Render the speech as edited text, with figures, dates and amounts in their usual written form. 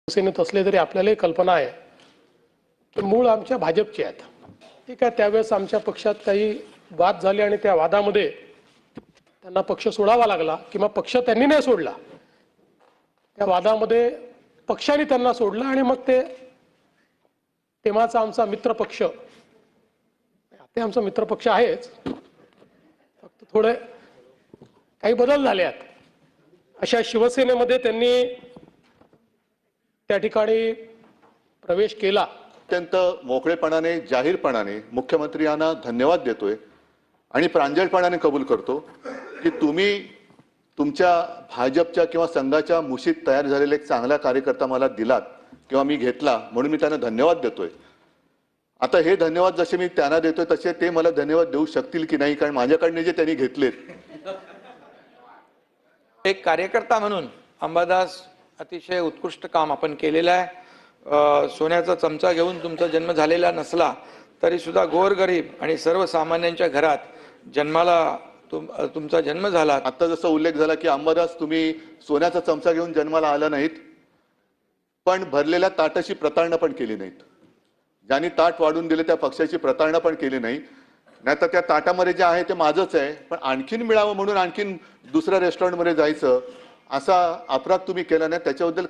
शिवसेनेत असले तरी आपल्यालाही कल्पना आहे की मूळ आमच्या भाजपचे आहेत. ठीक आहे, त्यावेळेस आमच्या पक्षात काही वाद झाले आणि त्या वादामध्ये त्यांना पक्ष सोडावा लागला किंवा पक्ष त्यांनी नाही सोडला. त्या वादामध्ये पक्षाने त्यांना सोडलं आणि मग ते तेव्हाचा आमचा मित्र पक्ष, ते आमचा मित्र पक्ष आहेच, फक्त थोडे काही बदल झाले आहेत. अशा शिवसेनेमध्ये त्यांनी त्या ठिकाणी प्रवेश केला. अत्यंत मोकळेपणाने जाहीरपणाने मुख्यमंत्री यांना धन्यवाद देतोय आणि प्रांजळपणाने कबूल करतो की तुम्ही तुमच्या भाजपच्या किंवा संघाच्या मुशीत तयार झालेला एक चांगला कार्यकर्ता मला दिलात किंवा मी घेतला, म्हणून मी त्यांना धन्यवाद देतोय. आता हे धन्यवाद जसे मी त्यांना देतोय तसे ते मला धन्यवाद देऊ शकतील की नाही, कारण माझ्याकडनं जे त्यांनी घेतलेत. एक कार्यकर्ता म्हणून अंबादास अतिशय उत्कृष्ट काम आपण केलेलं आहे. सोन्याचा चमचा घेऊन तुमचा जन्म झालेला नसला तरी सुद्धा गोरगरीब आणि सर्वसामान्यांच्या घरात जन्माला तुमचा जन्म झाला. आता जसा उल्लेख झाला की अंबादास तुम्ही सोन्याचा चमचा घेऊन जन्माला आला नाहीत, पण भरलेल्या ताटाची प्रतारणा पण केली नाहीत. ज्यांनी ताट वाढून दिले त्या पक्षाची प्रतारणा पण केली नाही. नाहीतर त्या ताटामध्ये जे आहे ते माझंच आहे, पण आणखीन मिळावं म्हणून आणखीन दुसऱ्या रेस्टॉरंटमध्ये जायचं असा अपराध तुम्ही केला नाही. त्याच्याबद्दल